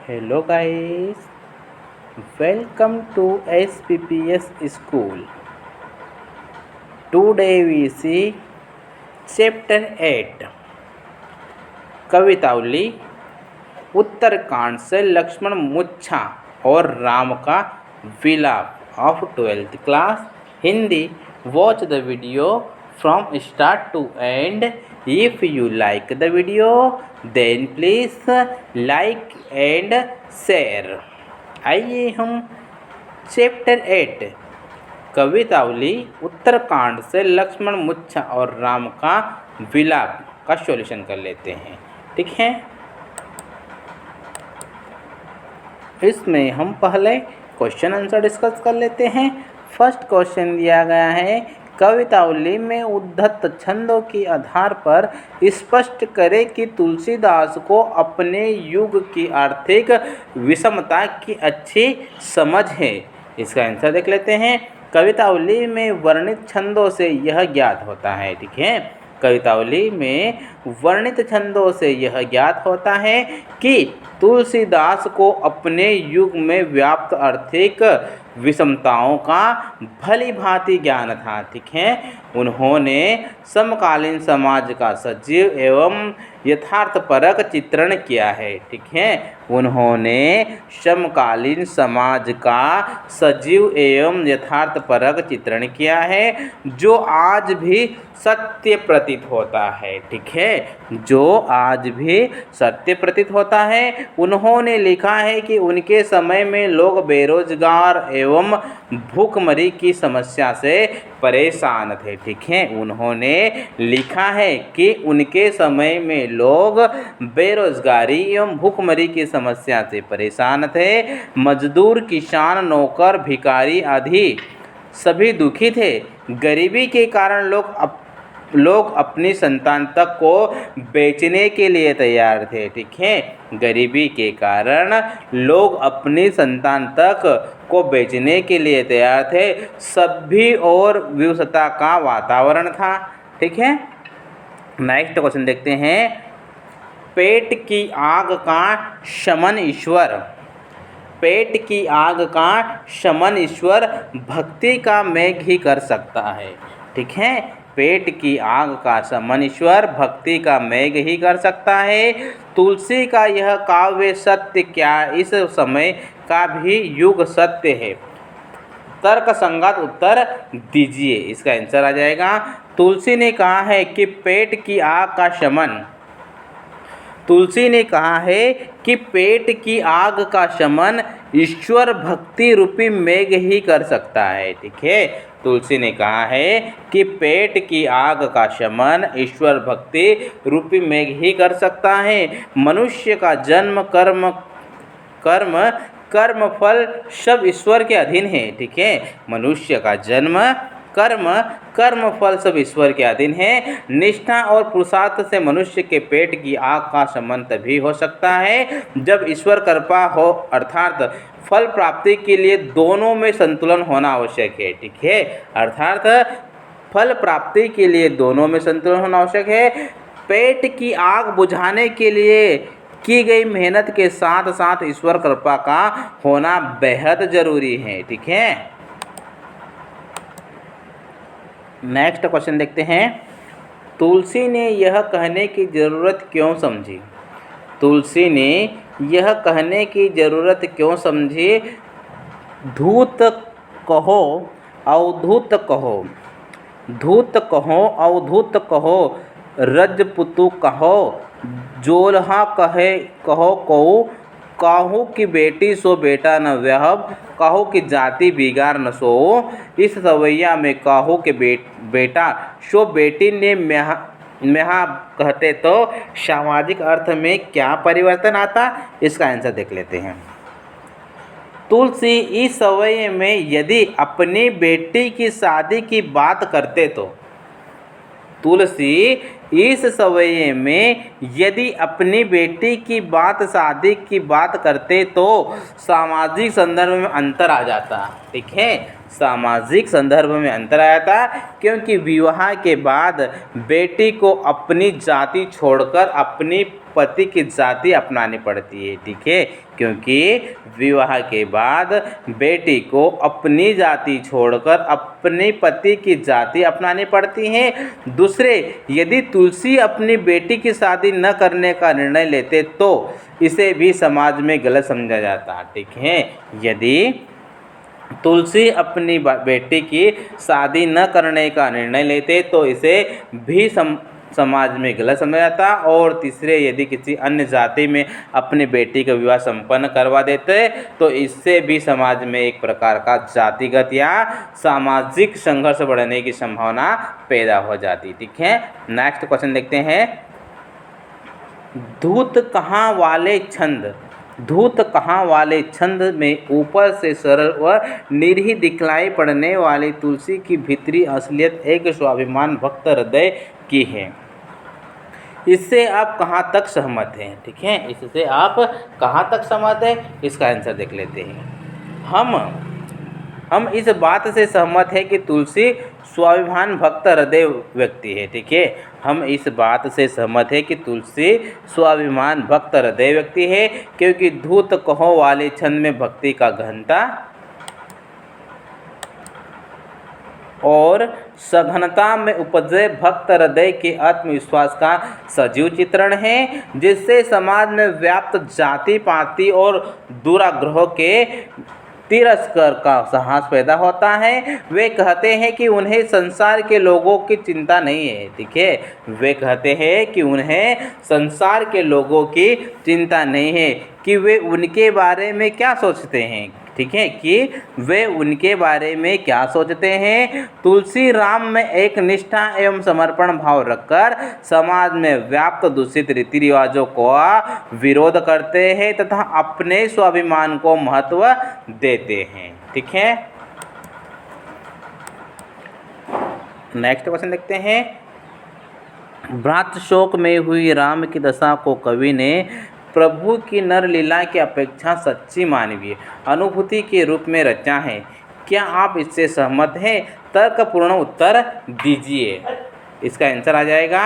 Hello guys, welcome to SPPS School. Today we see Chapter 8 Kavitavali Uttarkand से लक्ष्मण मूर्छा और राम का विलाप ऑफ 12th class Hindi. Watch the video from start to end. If you like the video, then please like and share. आइए हम chapter 8 Kavitavali Uttarkand से लक्ष्मण मूर्छा और राम का विलाप का सॉल्यूशन कर लेते हैं. ठीक है, इसमें हम पहले क्वेश्चन आंसर डिस्कस कर लेते हैं. फर्स्ट क्वेश्चन दिया गया है, कवितावली में उद्धत छंदों के आधार पर स्पष्ट करें कि तुलसीदास को अपने युग की आर्थिक विषमता की अच्छी समझ है. इसका आंसर देख लेते हैं. कवितावली में वर्णित छंदों से यह ज्ञात होता है. ठीक है, कवितावली में वर्णित छंदों से यह ज्ञात होता है कि तुलसीदास को अपने युग में व्याप्त आर्थिक विषमताओं का भली भांति ज्ञान था. ठीक है, उन्होंने समकालीन समाज का सजीव एवं यथार्थपरक चित्रण किया है. ठीक है, उन्होंने समकालीन समाज का सजीव एवं यथार्थपरक चित्रण किया है जो आज भी सत्य प्रतीत होता है. ठीक है, जो आज भी सत्य प्रतीत होता है. उन्होंने लिखा है कि उनके समय में लोग बेरोजगार एवं भूखमरी की समस्या से परेशान थे. ठीक है, उन्होंने लिखा है कि उनके समय में लोग बेरोजगारी एवं भूखमरी की समस्या से परेशान थे. मजदूर, किसान, नौकर, भिखारी आदि सभी दुखी थे. गरीबी के कारण लोग अपनी संतान तक को बेचने के लिए तैयार थे. ठीक है, गरीबी के कारण लोग अपनी संतान तक को बेचने के लिए तैयार थे. सभी और विवशता का वातावरण था. ठीक है, नेक्स्ट क्वेश्चन देखते हैं. पेट की आग का शमन ईश्वर. पेट की आग का शमन ईश्वर भक्ति का मेघ ही कर सकता है. ठीक है, पेट की आग का शमन ईश्वर भक्ति का मेघ ही कर सकता है. तुलसी का यह काव्य सत्य क्या इस समय का भी युग सत्य है? तर्क संगत उत्तर दीजिए. इसका आंसर आ जाएगा, तुलसी ने कहा है कि पेट की आग का शमन. तुलसी ने कहा है कि पेट की आग का शमन ईश्वर भक्ति रूपी मेघ ही कर सकता है. ठीक है, तुलसी ने कहा है कि पेट की आग का शमन ईश्वर भक्ति रूपी मेघ ही कर सकता है. मनुष्य का जन्म कर्म फल सब ईश्वर के अधीन है. ठीक है, मनुष्य का जन्म कर्म फल सब ईश्वर के अधीन है. निष्ठा और पुरुषार्थ से मनुष्य के पेट की आग का शमन तभी हो सकता है जब ईश्वर कृपा हो, अर्थात फल प्राप्ति के लिए दोनों में संतुलन होना आवश्यक है. ठीक है, अर्थात फल प्राप्ति के लिए दोनों में संतुलन होना आवश्यक है. पेट की आग बुझाने के लिए की गई मेहनत के साथ साथ ईश्वर कृपा का होना बेहद जरूरी है. ठीक है, नेक्स्ट क्वेश्चन देखते हैं. तुलसी ने यह कहने की ज़रूरत क्यों समझी? तुलसी ने यह कहने की ज़रूरत क्यों समझी? धूत कहो अवधूत कहो, धूत कहो अवधूत कहो, रजपुतु कहो, जोल्हा कहो कहो, काहू की बेटी सो बेटा न व्यहब, काहू की जाति बिगाड़ न सो. इस सवैया में काहू के बेटा सो बेटी ने म्याह कहते तो सामाजिक अर्थ में क्या परिवर्तन आता? इसका आंसर देख लेते हैं. तुलसी इस सवैये में यदि अपनी बेटी की शादी की बात करते तो, तुलसी इस सवैये में यदि अपनी बेटी की शादी की बात करते तो सामाजिक संदर्भ में अंतर आ जाता. ठीक है, सामाजिक संदर्भ में अंतर आ जाता क्योंकि विवाह के बाद बेटी को अपनी जाति छोड़कर अपनी पति की जाति अपनानी पड़ती है। ठीक है, क्योंकि विवाह के बाद बेटी को अपनी जाति छोड़कर अपने पति की जाति अपनानी पड़ती है। दूसरे, यदि तुलसी अपनी बेटी की शादी न करने का निर्णय लेते तो इसे भी समाज में गलत समझा जाता। ठीक है, यदि तुलसी अपनी बेटी की शादी न करने का निर्णय लेते तो इसे भी समाज में गलत समझा जाता। और तीसरे, यदि किसी अन्य जाति में अपनी बेटी का विवाह संपन्न करवा देते तो इससे भी समाज में एक प्रकार का जातिगत या सामाजिक संघर्ष बढ़ने की संभावना पैदा हो जाती। ठीक है, नेक्स्ट क्वेश्चन देखते हैं। धूत कहाँ वाले छंद। धूत कहाँ वाले छंद में ऊपर से सरल व निरीह दिखलाई पड़ने वाली तुलसी की भीतरी असलियत एक स्वाभिमान भक्त हृदय की है। इससे आप कहाँ तक सहमत हैं। ठीक है, इससे आप कहाँ तक सहमत हैं, इसका आंसर देख लेते हैं। हम इस बात से सहमत हैं कि तुलसी स्वाभिमान भक्त हृदय व्यक्ति है। ठीक है, हम इस बात से सहमत है कि तुलसी स्वाभिमान भक्त हृदय व्यक्ति है, क्योंकि धूत कहो वाले छंद में भक्ति का गहनता और सघनता में उपजे भक्त हृदय के आत्मविश्वास का सजीव चित्रण है, जिससे समाज में व्याप्त जाति पाति और दुराग्रह के तिरस्कार का साहस पैदा होता है। वे कहते हैं कि उन्हें संसार के लोगों की चिंता नहीं है। ठीक है, वे कहते हैं कि उन्हें संसार के लोगों की चिंता नहीं है कि वे उनके बारे में क्या सोचते हैं। ठीक है, कि वे उनके बारे में क्या सोचते हैं। तुलसी राम में एक निष्ठा एवं समर्पण भाव रखकर समाज में व्याप्त दूषित रीति रिवाजों को विरोध करते हैं तथा अपने स्वाभिमान को महत्व देते हैं। ठीक है, नेक्स्ट क्वेश्चन देखते हैं। भ्रात शोक में हुई राम की दशा को कवि ने प्रभु की नर लीला की अपेक्षा सच्ची मानवीय अनुभूति के रूप में रचा है। क्या आप इससे सहमत हैं? तर्कपूर्ण उत्तर दीजिए। इसका आंसर आ जाएगा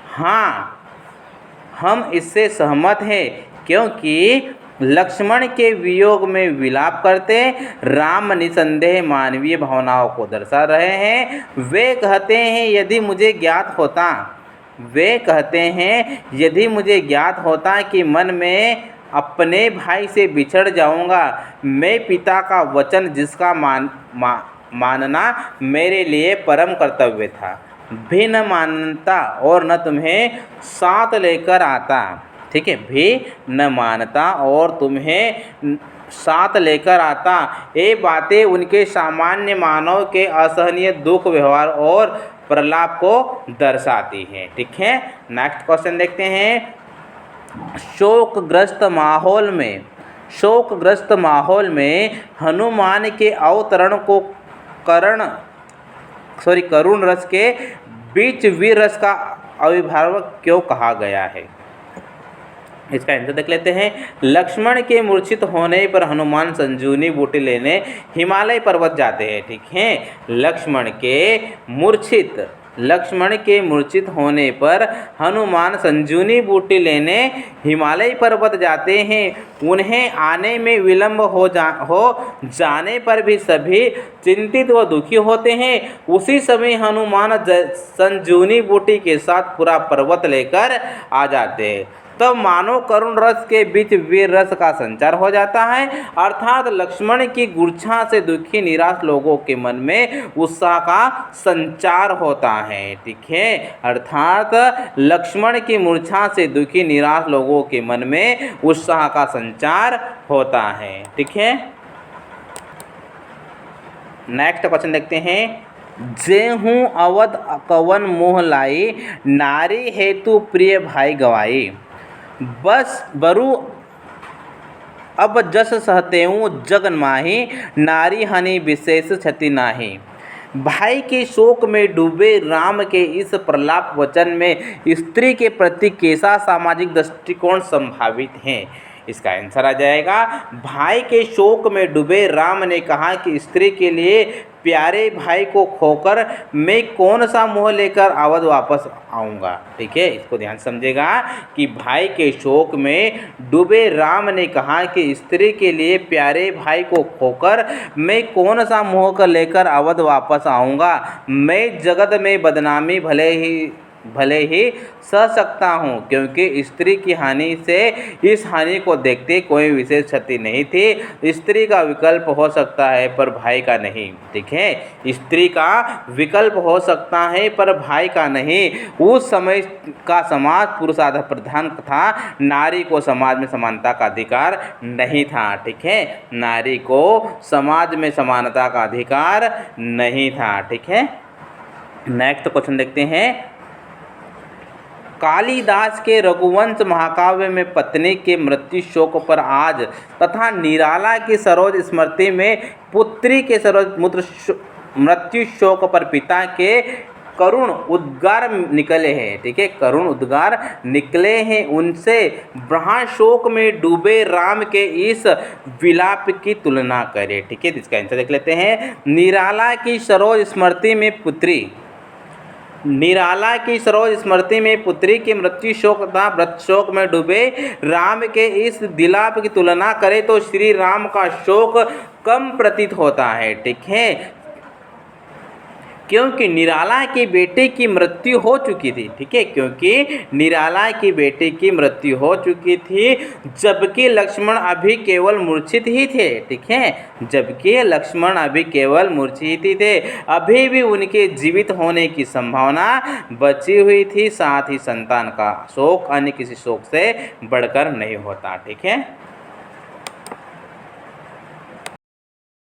हाँ, हम इससे सहमत हैं, क्योंकि लक्ष्मण के वियोग में विलाप करते राम निसंदेह मानवीय भावनाओं को दर्शा रहे हैं। वे कहते हैं यदि मुझे ज्ञात होता कि मन में अपने भाई से बिछड़ जाऊंगा, मैं पिता का वचन जिसका मानना मेरे लिए परम कर्तव्य था, भी न मानता और न तुम्हें साथ लेकर आता। ठीक है, भी न मानता और तुम्हें साथ लेकर आता। ये बातें उनके सामान्य मानव के असहनीय दुख व्यवहार और प्रलाप को दर्शाती हैं। ठीक है, नेक्स्ट क्वेश्चन देखते हैं। शोकग्रस्त माहौल में हनुमान के अवतरण को करुण रस के बीच वीर रस का अभिभावक क्यों कहा गया है? इसका आंसर देख लेते हैं। लक्ष्मण के मूर्छित होने पर हनुमान संजीवनी बूटी लेने हिमालय पर्वत जाते हैं। ठीक है, लक्ष्मण के मूर्छित होने पर हनुमान संजीवनी बूटी लेने हिमालय पर्वत जाते हैं। उन्हें आने में विलंब हो जाने पर भी सभी चिंतित व दुखी होते हैं। उसी समय हनुमान संजीवनी बूटी के साथ पूरा पर्वत लेकर आ जाते हैं। तब मानो करुण रस के बीच वीर रस का संचार हो जाता है, अर्थात लक्ष्मण की मूर्छा से दुखी निराश लोगों के मन में उत्साह का संचार होता है। ठीक है, अर्थात लक्ष्मण की मूर्छा से दुखी निराश लोगों के मन में उत्साह का संचार होता है। ठीक है, नेक्स्ट क्वेश्चन देखते हैं। जेहूँ अवध कवन मोह लाई, नारी हेतु प्रिय भाई गवाई। बस बरु अब जस सहतेऊँ जगन माही, नारी हानि विशेष क्षति नाही। भाई के शोक में डूबे राम के इस प्रलाप वचन में स्त्री के प्रति कैसा सामाजिक दृष्टिकोण संभावित है? इसका आंसर आ जाएगा। भाई के शोक में डूबे राम ने कहा कि स्त्री के लिए प्यारे भाई को खोकर मैं कौन सा मोह लेकर अवध वापस आऊँगा। ठीक है, इसको ध्यान समझेगा कि भाई के शोक में डूबे राम ने कहा कि स्त्री के लिए प्यारे भाई को खोकर मैं कौन सा मोह कर लेकर अवध वापस आऊँगा। मैं जगत में बदनामी भले ही सह सकता हूँ, क्योंकि स्त्री की हानि से इस हानि को देखते कोई विशेष क्षति नहीं थी। स्त्री का विकल्प हो सकता है पर भाई का नहीं। ठीक है, स्त्री का विकल्प हो सकता है पर भाई का नहीं। उस समय का समाज पुरुषार्थ प्रधान था, नारी को समाज में समानता का अधिकार नहीं था। ठीक है, नारी को समाज में समानता का अधिकार नहीं था। ठीक है, नेक्स्ट क्वेश्चन देखते हैं। कालिदास के रघुवंश महाकाव्य में पत्नी के मृत्यु शोक पर आज तथा निराला की सरोज स्मृति में पुत्री के सरोज मृत्यु शोक पर पिता के करुण उद्गार निकले हैं। ठीक है, करुण उद्गार निकले हैं। उनसे ब्रह्म शोक में डूबे राम के इस विलाप की तुलना करें। ठीक है, इसका आंसर देख लेते हैं। निराला की सरोज स्मृति में पुत्री में पुत्री के मृत्यु शोक तथा व्रत शोक में डूबे राम के इस विलाप की तुलना करें तो श्री राम का शोक कम प्रतीत होता है। ठीक है, क्योंकि निराला की बेटी की मृत्यु हो चुकी थी। ठीक है, क्योंकि निराला की बेटी की मृत्यु हो चुकी थी, जबकि लक्ष्मण अभी केवल मूर्छित ही थे। ठीक है, जबकि लक्ष्मण अभी केवल मूर्छित ही थे, अभी भी उनके जीवित होने की संभावना बची हुई थी। साथ ही संतान का शोक अन्य किसी शोक से बढ़कर नहीं होता। ठीक है।